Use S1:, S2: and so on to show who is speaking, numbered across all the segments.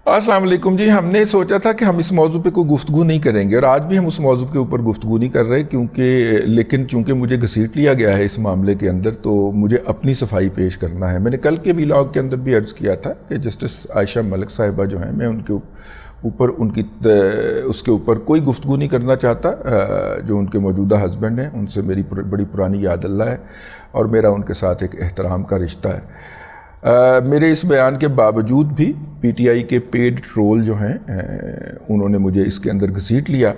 S1: السلام علیکم جی. ہم نے سوچا تھا کہ ہم اس موضوع پہ کوئی گفتگو نہیں کریں گے، اور آج بھی ہم اس موضوع کے اوپر گفتگو نہیں کر رہے لیکن چونکہ مجھے گھسیٹ لیا گیا ہے اس معاملے کے اندر، تو مجھے اپنی صفائی پیش کرنا ہے. میں نے کل کے ویلاگ کے اندر بھی عرض کیا تھا کہ جسٹس عائشہ ملک صاحبہ جو ہیں، میں ان کے اوپر اس کے اوپر کوئی گفتگو نہیں کرنا چاہتا. جو ان کے موجودہ ہسبینڈ ہیں، ان سے میری بڑی پرانی یاد اللہ ہے، اور میرا ان کے ساتھ ایک احترام کا رشتہ ہے. میرے اس بیان کے باوجود بھی پی ٹی آئی کے پیڈ ٹرول جو ہیں انہوں نے مجھے اس کے اندر گھسیٹ لیا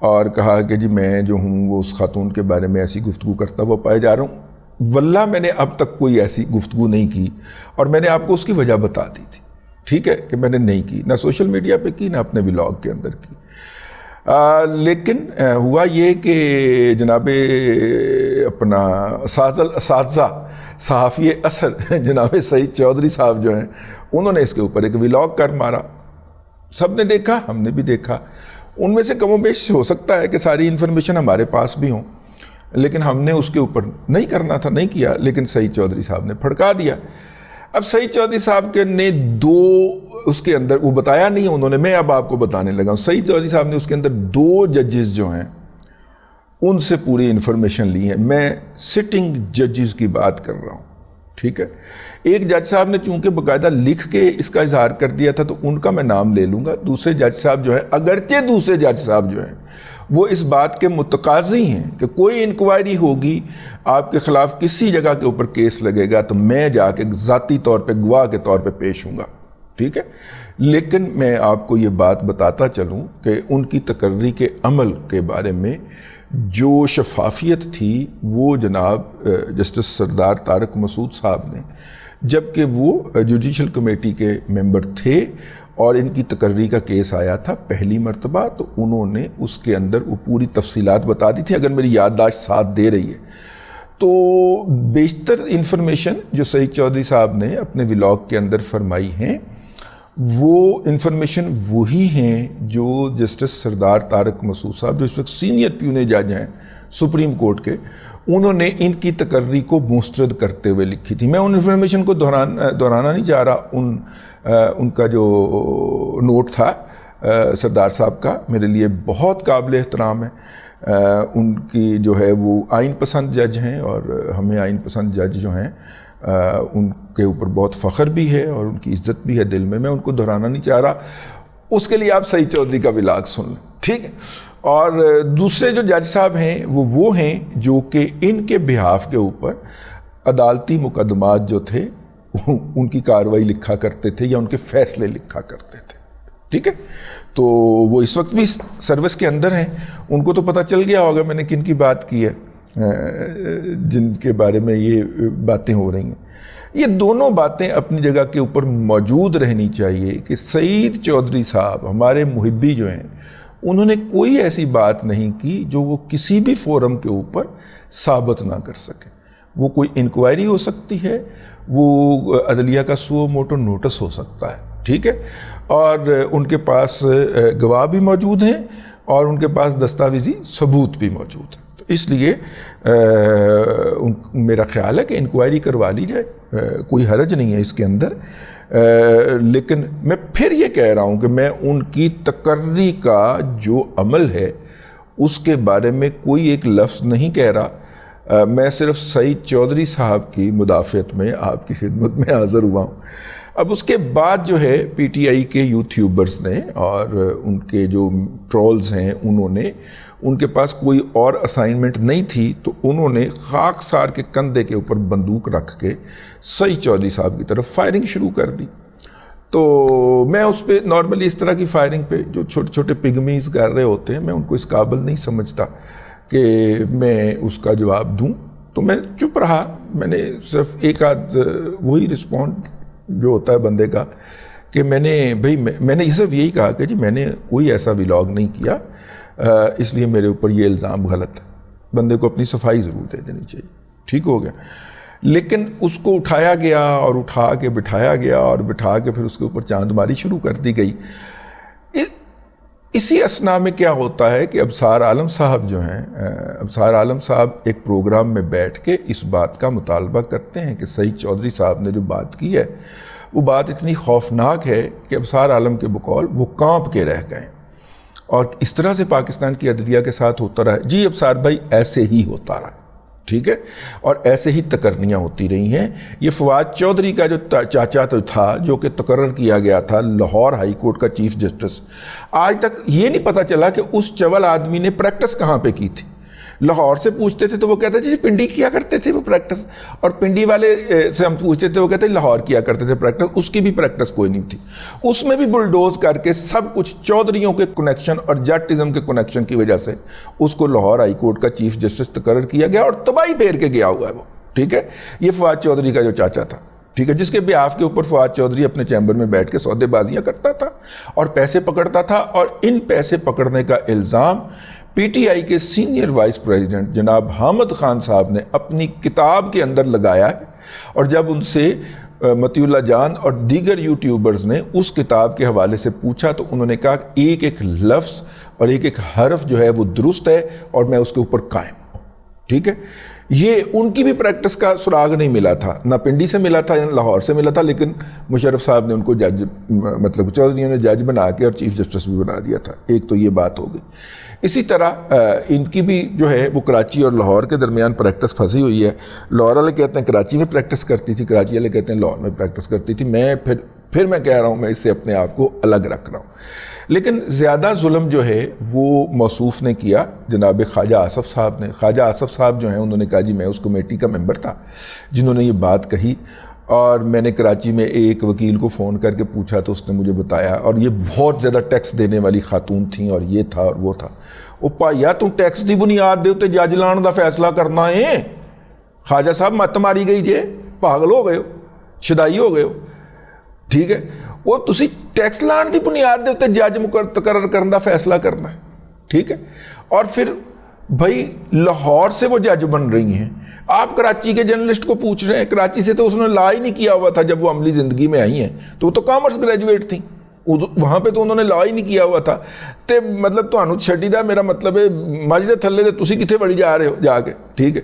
S1: اور کہا کہ جی میں جو ہوں وہ اس خاتون کے بارے میں ایسی گفتگو کرتا ہوا پائے جا رہا ہوں. واللہ میں نے اب تک کوئی ایسی گفتگو نہیں کی، اور میں نے آپ کو اس کی وجہ بتا دی تھی، ٹھیک ہے، کہ میں نے نہیں کی، نہ سوشل میڈیا پہ کی، نہ اپنے ولاگ کے اندر کی. لیکن ہوا یہ کہ جناب اپنا اساتذہ صحافی اثر جناب سعید چودھری صاحب جو ہیں، انہوں نے اس کے اوپر ایک ولاگ کر مارا. سب نے دیکھا، ہم نے بھی دیکھا. ان میں سے کم و بیش ہو سکتا ہے کہ ساری انفارمیشن ہمارے پاس بھی ہوں، لیکن ہم نے اس کے اوپر نہیں کرنا تھا، نہیں کیا. لیکن سعید چودھری صاحب نے پھڑکا دیا. اب سعید چودھری صاحب کے نے اس کے اندر وہ بتایا نہیں انہوں نے، میں اب آپ کو بتانے لگا ہوں. سعید چودھری صاحب نے اس کے اندر 2 ججز جو ہیں ان سے پوری انفارمیشن لی ہے. میں سٹنگ ججز کی بات کر رہا ہوں، ٹھیک ہے. ایک جج صاحب نے چونکہ باقاعدہ لکھ کے اس کا اظہار کر دیا تھا، تو ان کا میں نام لے لوں گا. دوسرے جج صاحب جو ہیں، اگرچہ دوسرے جج صاحب جو ہیں وہ اس بات کے متقاضی ہیں کہ کوئی انکوائری ہوگی آپ کے خلاف، کسی جگہ کے اوپر کیس لگے گا تو میں جا کے ذاتی طور پہ گواہ کے طور پہ پیش ہوں گا، ٹھیک ہے. لیکن میں آپ کو یہ بات بتاتا چلوں کہ ان کی تقرری کے عمل کے بارے میں جو شفافیت تھی وہ جناب جسٹس سردار طارق مسعود صاحب نے، جبکہ وہ جوڈیشل کمیٹی کے ممبر تھے اور ان کی تقرری کا کیس آیا تھا پہلی مرتبہ، تو انہوں نے اس کے اندر وہ پوری تفصیلات بتا دی تھی، اگر میری یادداشت ساتھ دے رہی ہے. تو بیشتر انفارمیشن جو سعید چودھری صاحب نے اپنے ولاگ کے اندر فرمائی ہیں، وہ انفارمیشن وہی ہیں جو جسٹس سردار طارق مسعود صاحب جو اس وقت سینئر پیونے جج ہیں سپریم کورٹ کے، انہوں نے ان کی تقرری کو مسترد کرتے ہوئے لکھی تھی. میں ان انفارمیشن کو دہرانا نہیں چاہ رہا. ان کا جو نوٹ تھا سردار صاحب کا میرے لیے بہت قابل احترام ہے. ان کی جو ہے وہ آئین پسند جج ہیں، اور ہمیں آئین پسند جج جو ہیں ان کے اوپر بہت فخر بھی ہے اور ان کی عزت بھی ہے دل میں. میں ان کو دہرانا نہیں چاہ رہا. اس کے لیے آپ سعید چودھری کا ولاگ سن لیں، ٹھیک ہے. اور دوسرے جو جج صاحب ہیں وہ ہیں جو کہ ان کے بہاف کے اوپر عدالتی مقدمات جو تھے ان کی کارروائی لکھا کرتے تھے یا ان کے فیصلے لکھا کرتے تھے، ٹھیک ہے. تو وہ اس وقت بھی سروس کے اندر ہیں. ان کو تو پتہ چل گیا ہوگا میں نے کن کی بات کی ہے، جن کے بارے میں یہ باتیں ہو رہی ہیں. یہ دونوں باتیں اپنی جگہ کے اوپر موجود رہنی چاہیے کہ سعید چودھری صاحب ہمارے محبی جو ہیں، انہوں نے کوئی ایسی بات نہیں کی جو وہ کسی بھی فورم کے اوپر ثابت نہ کر سکے. وہ کوئی انکوائری ہو سکتی ہے، وہ عدلیہ کا سو موٹو نوٹس ہو سکتا ہے، ٹھیک ہے. اور ان کے پاس گواہ بھی موجود ہیں اور ان کے پاس دستاویزی ثبوت بھی موجود ہیں. تو اس لیے میرا خیال ہے کہ انکوائری کروا لی جائے، کوئی حرج نہیں ہے اس کے اندر. لیکن میں پھر یہ کہہ رہا ہوں کہ میں ان کی تقرری کا جو عمل ہے اس کے بارے میں کوئی ایک لفظ نہیں کہہ رہا. میں صرف سعید چودھری صاحب کی مدافعت میں آپ کی خدمت میں حاضر ہوا ہوں. اب اس کے بعد جو ہے پی ٹی آئی کے یوٹیوبرز نے اور ان کے جو ٹرولز ہیں، انہوں نے، ان کے پاس کوئی اور اسائنمنٹ نہیں تھی، تو انہوں نے خاکسار کے کندھے کے اوپر بندوق رکھ کے سعید چودھری صاحب کی طرف فائرنگ شروع کر دی. تو میں اس پہ نارملی اس طرح کی فائرنگ پہ جو چھوٹے چھوٹے پگمیز کر رہے ہوتے ہیں، میں ان کو اس قابل نہیں سمجھتا کہ میں اس کا جواب دوں. تو میں چپ رہا. میں نے صرف ایک آدھ وہی رسپونڈ جو ہوتا ہے بندے کا کہ میں نے صرف یہی کہا کہ جی میں نے کوئی ایسا ولاگ نہیں کیا، اس لیے میرے اوپر یہ الزام غلط ہے. بندے کو اپنی صفائی ضرور دے دینی چاہیے، ٹھیک ہو گیا. لیکن اس کو اٹھایا گیا اور اٹھا کے بٹھایا گیا اور بٹھا کے پھر اس کے اوپر چاند ماری شروع کر دی گئی. اسی اسنا میں کیا ہوتا ہے کہ ابصار عالم صاحب جو ہیں، ابصار عالم صاحب ایک پروگرام میں بیٹھ کے اس بات کا مطالبہ کرتے ہیں کہ سعید چودھری صاحب نے جو بات کی ہے وہ بات اتنی خوفناک ہے کہ ابصار عالم کے بقول وہ کانپ کے رہ گئے. اور اس طرح سے پاکستان کی عدلیہ کے ساتھ ہوتا رہا. جی ابصار بھائی ایسے ہی ہوتا رہا, ٹھیک ہے, اور ایسے ہی تقرریاں ہوتی رہی ہیں. یہ فواد چودھری کا جو چاچا تو تھا جو کہ تقرر کیا گیا تھا لاہور ہائی کورٹ کا چیف جسٹس, آج تک یہ نہیں پتہ چلا کہ اس چول آدمی نے پریکٹس کہاں پہ کی تھی. لاہور سے پوچھتے تھے تو وہ کہتے تھے جی پنڈی کیا کرتے تھے وہ پریکٹس, اور پنڈی والے سے ہم پوچھتے تھے وہ کہتے ہیں لاہور کیا کرتے تھے پریکٹس. اس کی بھی پریکٹس کوئی نہیں تھی. اس میں بھی بلڈوز کر کے سب کچھ چودھریوں کے کنیکشن اور جٹزم کے کنیکشن کی وجہ سے اس کو لاہور ہائی کورٹ کا چیف جسٹس تقرر کیا گیا اور تباہی پھیر کے گیا ہوا ہے وہ, ٹھیک ہے. یہ فواد چودھری کا جو چاچا تھا, ٹھیک ہے, جس کے بیاف کے اوپر فواد چودھری اپنے چیمبر میں بیٹھ کے سودے بازیاں کرتا تھا اور پیسے پکڑتا تھا. اور ان پیسے پکڑنے کا الزام پی ٹی آئی کے سینئر وائس پریزیڈنٹ جناب حامد خان صاحب نے اپنی کتاب کے اندر لگایا ہے. اور جب ان سے مطیع اللہ جان اور دیگر یوٹیوبرز نے اس کتاب کے حوالے سے پوچھا تو انہوں نے کہا ایک ایک لفظ اور ایک ایک حرف جو ہے وہ درست ہے اور میں اس کے اوپر قائم ہوں, ٹھیک ہے. یہ ان کی بھی پریکٹس کا سراغ نہیں ملا تھا, نہ پنڈی سے ملا تھا نہ لاہور سے ملا تھا, لیکن مشرف صاحب نے ان کو جج, مطلب چودھریوں نے جج بنا کے اور چیف جسٹس بھی بنا دیا تھا. ایک تو یہ بات ہو گئی. اسی طرح ان کی بھی جو ہے وہ کراچی اور لاہور کے درمیان پریکٹس پھنسی ہوئی ہے. لاہور والے کہتے ہیں کراچی میں پریکٹس کرتی تھی, کراچی والے کہتے ہیں لاہور میں پریکٹس کرتی تھی. میں پھر میں کہہ رہا ہوں میں اس سے اپنے آپ کو الگ رکھ رہا ہوں. لیکن زیادہ ظلم جو ہے وہ موصوف نے کیا جناب خواجہ آصف صاحب نے. خواجہ آصف صاحب جو ہیں انہوں نے کہا جی میں اس کمیٹی کا ممبر تھا جنہوں نے یہ بات کہی, اور میں نے کراچی میں ایک وکیل کو فون کر کے پوچھا تو اس نے مجھے بتایا, اور یہ بہت زیادہ ٹیکس دینے والی خاتون تھیں اور یہ تھا اور وہ تھا. وہ پائیا تم ٹیکس دی بنیاد دے تے جج لان دا فیصلہ کرنا ہے. خواجہ صاحب مت ماری گئی جے, پاگل ہو گئے ہو, شدائی ہو گئے ہو, ٹھیک ہے. وہ تسی ٹیکس لان دی بنیاد دے تے جج مقرر کرن دا فیصلہ کرنا ہے, ٹھیک ہے. اور پھر بھائی لاہور سے وہ جج بن رہی ہیں, آپ کراچی کے جرنلسٹ کو پوچھ رہے ہیں. کراچی سے تو اس نے لا ہی نہیں کیا ہوا تھا جب وہ عملی زندگی میں آئی ہیں, تو وہ تو کامرس گریجویٹ تھیں, وہاں پہ تو انہوں نے لا ہی نہیں کیا ہوا تھا. تے مطلب تو چھڈی دا میرا مطلب ہے ماجدے تھلے دے تسی کتنے بڑی جا رہے ہو جا کے, ٹھیک ہے.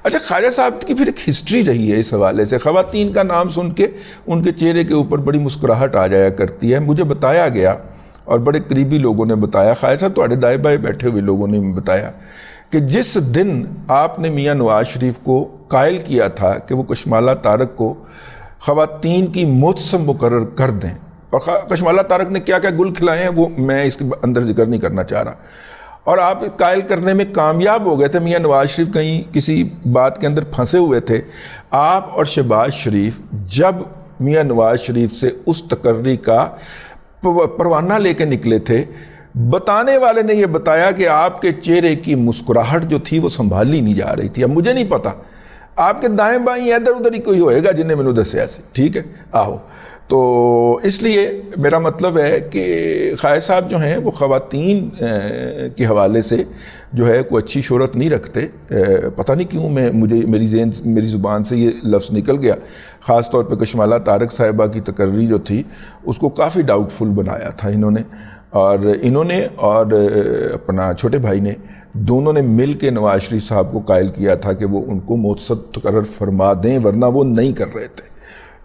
S1: اچھا خواجہ صاحب کی پھر ایک ہسٹری رہی ہے اس حوالے سے. خواتین کا نام سن کے ان کے چہرے کے اوپر بڑی مسکراہٹ آ جایا کرتی ہے. مجھے بتایا گیا اور بڑے قریبی لوگوں نے بتایا, خواجہ صاحب تھوڑے دائیں بائیں بیٹھے ہوئے لوگوں نے بتایا کہ جس دن آپ نے میاں نواز شریف کو قائل کیا تھا کہ وہ کشمالہ طارق کو خواتین کی متسم مقرر کر دیں, اور کشمالہ طارق نے کیا کیا گل کھلائے ہیں وہ میں اس کے اندر ذکر نہیں کرنا چاہ رہا, اور آپ قائل کرنے میں کامیاب ہو گئے تھے. میاں نواز شریف کہیں کسی بات کے اندر پھنسے ہوئے تھے. آپ اور شہباز شریف جب میاں نواز شریف سے اس تقرری کا پروانہ لے کے نکلے تھے, بتانے والے نے یہ بتایا کہ آپ کے چہرے کی مسکراہٹ جو تھی وہ سنبھالی نہیں جا رہی تھی. اب مجھے نہیں پتا, آپ کے دائیں بائیں ادھر ادھر ہی کوئی ہوئے گا جنہیں میں نے دسیا سے, ٹھیک ہے. آہو, تو اس لیے میرا مطلب ہے کہ خواجہ صاحب جو ہیں وہ خواتین کے حوالے سے جو ہے کوئی اچھی شہرت نہیں رکھتے. پتہ نہیں کیوں میری زبان سے یہ لفظ نکل گیا. خاص طور پہ کشمالہ طارق صاحبہ کی تقرری جو تھی اس کو کافی ڈاؤٹ فل بنایا تھا انہوں نے, اور اپنا چھوٹے بھائی نے, دونوں نے مل کے نواز شریف صاحب کو قائل کیا تھا کہ وہ ان کو مؤسسد تقرر فرما دیں, ورنہ وہ نہیں کر رہے تھے.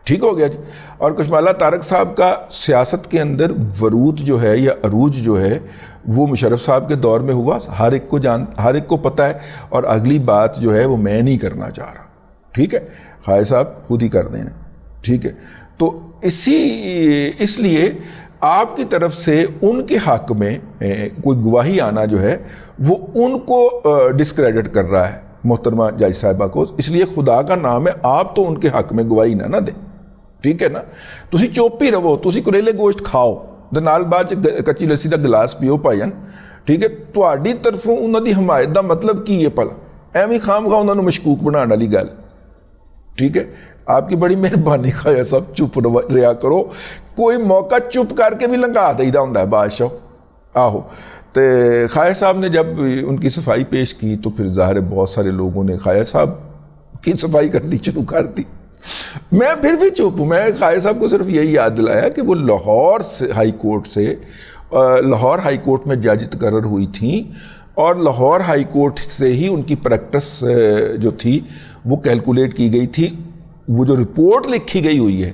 S1: ٹھیک ہو گیا جی. اور کشمالہ طارق صاحب کا سیاست کے اندر ورود جو ہے یا عروج جو ہے وہ مشرف صاحب کے دور میں ہوا, ہر ایک کو پتہ ہے. اور اگلی بات جو ہے وہ میں نہیں کرنا چاہ رہا, ٹھیک ہے, خواجہ صاحب خود ہی کر دیں, ٹھیک ہے. تو اس لیے آپ کی طرف سے ان کے حق میں کوئی گواہی آنا جو ہے وہ ان کو ڈسکریڈٹ کر رہا ہے محترمہ جج صاحبہ کو. اس لیے خدا کا نام ہے آپ تو ان کے حق میں گواہی نہ دیں, ٹھیک ہے نا. تسی چپ ہی رہو, تسی کریلے گوشت کھاؤ تے نال بعد کچی لسی دا گلاس پیو بھائیان, ٹھیک ہے. تہاڈی طرفوں انہاں دی حمایت دا مطلب کی ہے بھلا؟ ایویں خام خواہ انہاں نوں مشکوک بناਉਣ والی گل, ٹھیک ہے. آپ کی بڑی مہربانی خواجہ صاحب چپ رہا کرو, کوئی موقع چپ کر کے بھی لنگا دئیدا ہوندا ہے بادشاہ. آہو, تو خواجہ صاحب نے جب ان کی صفائی پیش کی تو پھر ظاہر بہت سارے لوگوں نے خواجہ صاحب کی صفائی کرنی شروع کر دی. میں پھر بھی چپ ہوں. میں خواجہ صاحب کو صرف یہی یاد دلایا کہ وہ لاہور ہائی کورٹ میں جج تقرر ہوئی تھیں, اور لاہور ہائی کورٹ سے ہی ان کی پریکٹس جو تھی وہ کیلکولیٹ کی گئی تھی. وہ جو رپورٹ لکھی گئی ہوئی ہے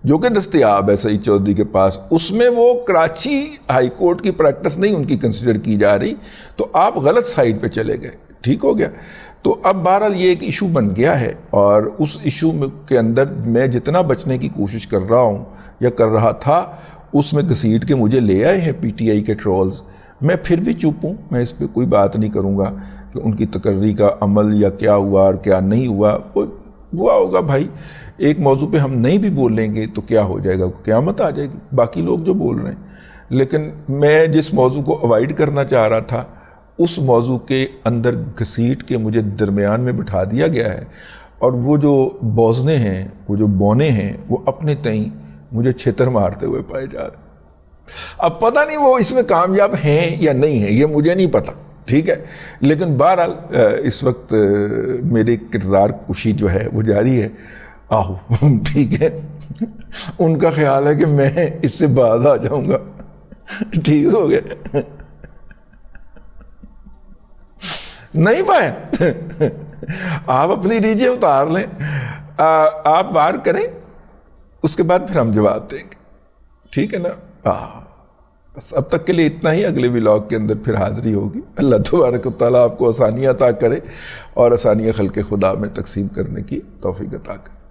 S1: جو کہ دستیاب ہے سعید چودھری کے پاس، اس میں وہ کراچی ہائی کورٹ کی پریکٹس نہیں ان کی کنسیڈر کی جا رہی، تو آپ غلط سائڈ پہ چلے گئے، ٹھیک ہو گیا۔ تو اب بہرحال یہ ایک ایشو بن گیا ہے، اور اس ایشو کے اندر میں جتنا بچنے کی کوشش کر رہا ہوں یا کر رہا تھا، اس میں گھسیٹ کے مجھے لے آئے ہیں پی ٹی آئی کے ٹرولز۔ میں پھر بھی چپ ہوں، میں اس پہ کوئی بات نہیں کروں گا کہ ان کی تقرری کا عمل یا کیا ہوا اور کیا نہیں ہوا، ہوا ہوگا بھائی۔ ایک موضوع پہ ہم نہیں بھی بولیں گے تو کیا ہو جائے گا، قیامت آ جائے گی باقی لوگ جو بول رہے ہیں۔ لیکن میں جس موضوع کو اوائڈ کرنا چاہ رہا تھا، اس موضوع کے اندر گھسیٹ کے مجھے درمیان میں بٹھا دیا گیا ہے، اور وہ جو بوزنے ہیں، وہ جو بونے ہیں، وہ اپنے تئیں مجھے چھتر مارتے ہوئے پائے جا رہے ہیں۔ اب پتہ نہیں وہ اس میں کامیاب ہیں یا نہیں ہیں، یہ مجھے نہیں پتہ، ٹھیک ہے۔ لیکن بہرحال اس وقت میری کردار کشی جو ہے وہ جاری ہے، آہو ٹھیک ہے۔ ان کا خیال ہے کہ میں اس سے باز آ جاؤں گا، ٹھیک ہو گیا، نہیں پائے۔ آپ اپنی ریجیں اتار لیں، آپ وار کریں، اس کے بعد پھر ہم جواب دیں گے، ٹھیک ہے نا۔ بس اب تک کے لیے اتنا ہی، اگلے ولاگ کے اندر پھر حاضری ہوگی۔ اللہ تبارک و تعالیٰ آپ کو آسانیاں عطا کرے، اور آسانیاں خلق خدا میں تقسیم کرنے کی توفیق عطا کرے۔